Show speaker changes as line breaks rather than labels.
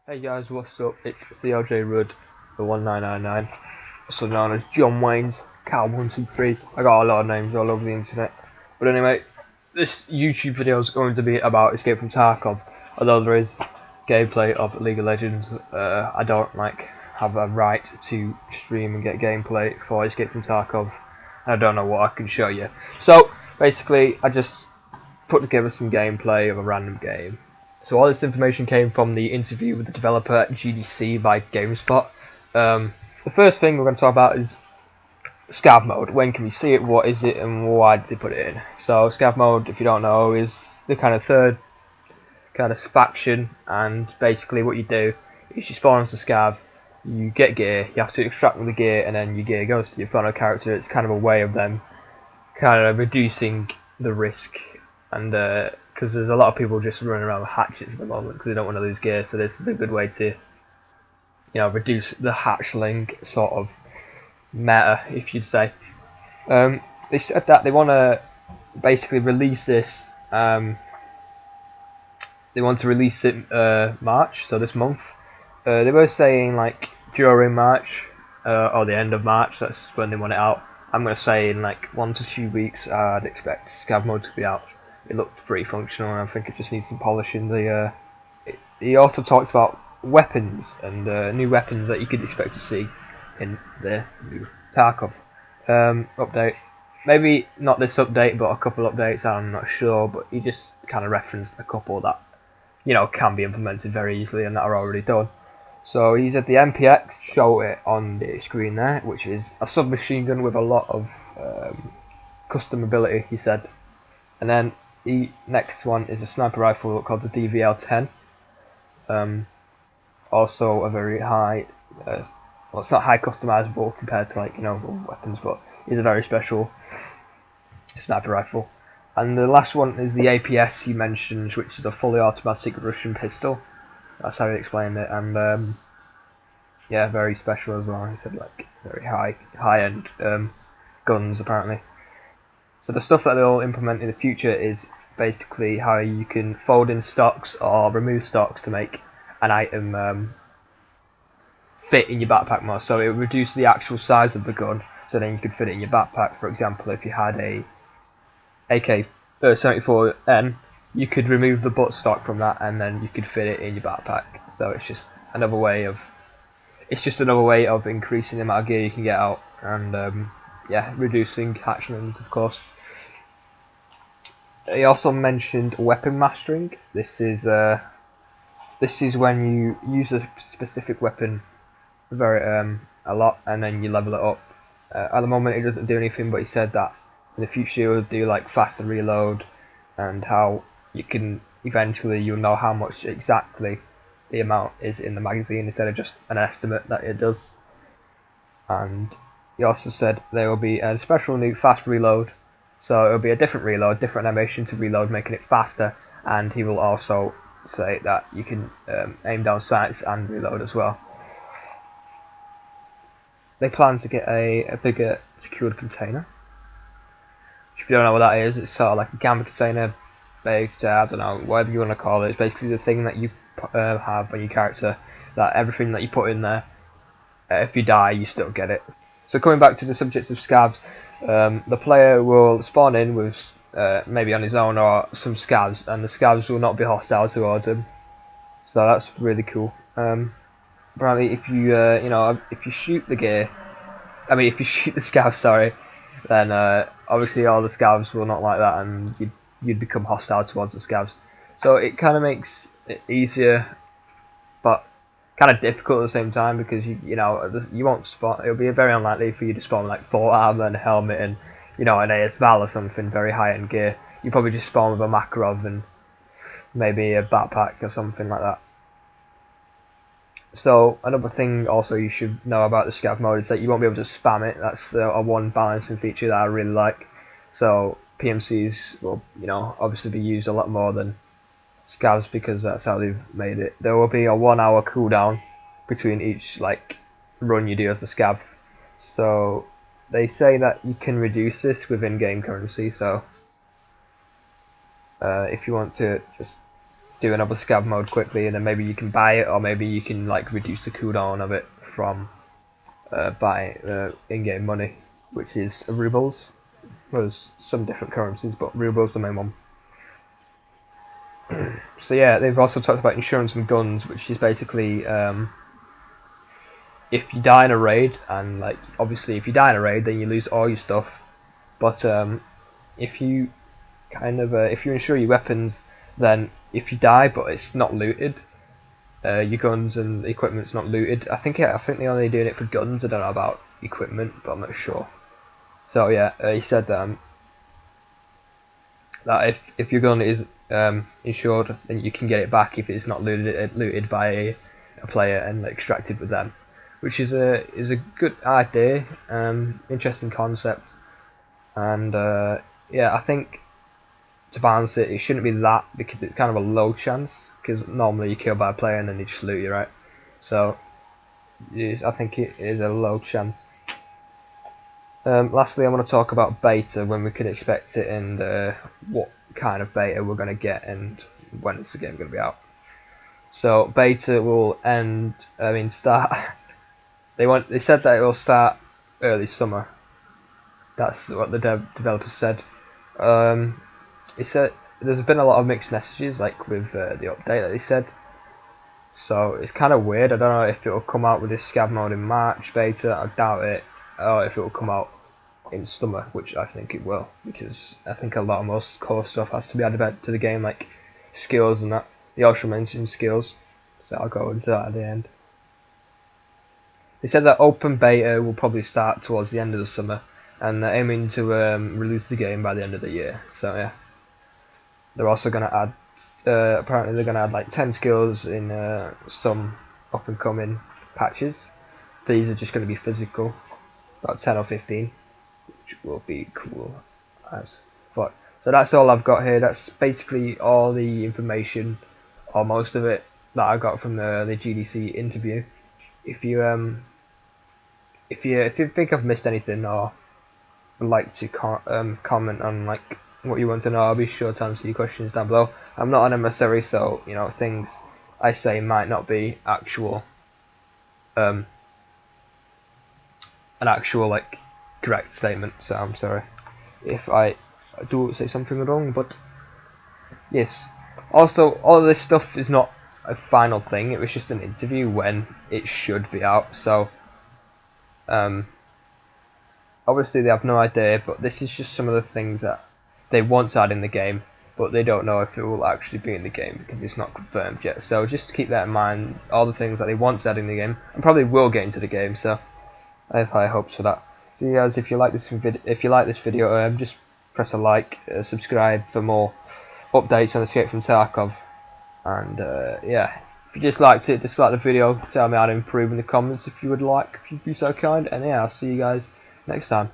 Hey guys, what's up? It's CLJ Rudd, the 1999, also known as John Wayne's Cal123. I got a lot of names all over the internet. But anyway, this YouTube video is going to be about Escape from Tarkov. Although there is gameplay of League of Legends, I don't have a right to stream and get gameplay for Escape from Tarkov. I don't know what I can show you. So basically, I just put together some gameplay of a random game. So all this information came from the interview with the developer GDC by GameSpot. The first thing we're going to talk about is Scav mode. When can we see it, what is it, and why did they put it in? So Scav mode, if you don't know, is the kind of third kind of faction, and basically what you do is you spawn as a Scav, you get gear, you have to extract the gear, and then your gear goes to your final character. It's kind of a way of them kind of reducing the risk, and because there's a lot of people just running around with hatchets at the moment because they don't want to lose gear, so this is a good way to, reduce the hatchling sort of meta, if you'd say. They said that they want to basically release this. They want to release it March, so this month. They were saying like during March or the end of March. That's when they want it out. I'm gonna say in like 1 to 2 weeks. I'd expect Scav mode to be out. It looked pretty functional, and I think it just needs some polishing. He also talked about weapons and new weapons that you could expect to see in the new Tarkov update. Maybe not this update, but a couple updates. I'm not sure, but he just kind of referenced a couple that can be implemented very easily and that are already done. So he said the MPX, show it on the screen there, which is a submachine gun with a lot of custom ability, he said. And then the next one is a sniper rifle called the DVL-10. Also a very high, well, it's not high customizable compared to weapons, but it's a very special sniper rifle. And the last one is the APS he mentions, which is a fully automatic Russian pistol. That's how he explained it, and yeah, very special as well. He said like very high-end guns apparently. So the stuff that they'll implement in the future is basically how you can fold in stocks or remove stocks to make an item fit in your backpack more. So it will reduce the actual size of the gun, so then you could fit it in your backpack. For example, if you had a AK-74N, you could remove the butt stock from that, and then you could fit it in your backpack. So it's just another way of increasing the amount of gear you can get out, and yeah, reducing hatchlings, of course. He also mentioned weapon mastering. This is when you use a specific weapon a lot, and then you level it up. At the moment, it doesn't do anything, but he said that in the future it will do like faster reload, and how you can eventually you'll know how much exactly the amount is in the magazine instead of just an estimate that it does. And he also said there will be a special new fast reload, so it will be a different reload, different animation to reload, making it faster. And he will also say that you can aim down sights and reload as well. They plan to get a bigger secured container. If you don't know what that is, it's sort of like a gamma container, baked, I don't know, whatever you want to call it. It's basically the thing that you have on your character, that everything that you put in there, if you die, you still get it. So coming back to the subject of Scavs, the player will spawn in with maybe on his own or some Scavs, and the Scavs will not be hostile towards him. So that's really cool. Apparently, if you if you shoot the gear, if you shoot the Scavs, sorry, then obviously all the Scavs will not like that, and you'd become hostile towards the Scavs. So it kind of makes it easier, but kind of difficult at the same time, because you won't spawn. It'll be very unlikely for you to spawn like 4 armor and a helmet and an AS Val or something very high-end gear. You probably just spawn with a Makarov and maybe a backpack or something like that. So another thing also you should know about the Scav mode is that you won't be able to spam it. That's a one balancing feature that I really like. So PMCs will obviously be used a lot more than Scavs, because that's how they've made it. There will be a 1 hour cooldown between each run you do as a Scav. So they say that you can reduce this with in-game currency. So if you want to just do another scav mode quickly, and then maybe you can buy it, or maybe you can like reduce the cooldown of it from buying in-game money, which is rubles. There's some different currencies, but rubles the main one. So yeah, they've also talked about insurance and guns, which is basically if you die in a raid, and like obviously if you die in a raid, then you lose all your stuff. But if you if you insure your weapons, then if you die but it's not looted, your guns and equipment's not looted. I think they're only doing it for guns. I don't know about equipment, but I'm not sure. So yeah, he said that if your gun is insured, then you can get it back if it's not looted by a player and extracted with them, which is a good idea, interesting concept, and yeah, I think to balance it, it shouldn't be that, because it's kind of a low chance, because normally you kill by a player and then they just loot you, right? So I think it is a low chance. Lastly, I want to talk about beta, when we can expect it, and what kind of beta we're going to get, and when is the game going to be out. So beta will start. They said that it will start early summer. That's what the developers said. They said there's been a lot of mixed messages, like with the update that they said. So it's kind of weird. I don't know if it will come out with this scav mode in March beta. I doubt it. Or if it will come out in summer, which I think it will, because I think a lot of most core stuff has to be added to the game, like skills and that. They also mentioned skills, so I'll go into that at the end. They said that open beta will probably start towards the end of the summer, and they're aiming to release the game by the end of the year. So yeah, they're also going to add, apparently they're going to add like 10 skills in some up and coming patches. These are just going to be physical, about 10 or 15, which will be cool as fuck. So that's all I've got here. That's basically all the information, or most of it, that I got from the GDC interview. If you think I've missed anything, or would like to comment on like what you want to know, I'll be sure to answer your questions down below. I'm not an emissary, so you know, things I say might not be actual an actual like correct statement, so I'm sorry if I do say something wrong. But yes, also all of this stuff is not a final thing. It was just an interview when it should be out. So obviously they have no idea, but this is just some of the things that they want to add in the game, but they don't know if it will actually be in the game because it's not confirmed yet. So just keep that in mind, all the things that they want to add in the game, and probably will get into the game. So I have high hopes for that. So guys, if you like this video, just press a like, subscribe for more updates on Escape from Tarkov, and yeah, if you disliked it, dislike the video. Tell me how to improve in the comments if you would like, if you'd be so kind. And yeah, I'll see you guys next time.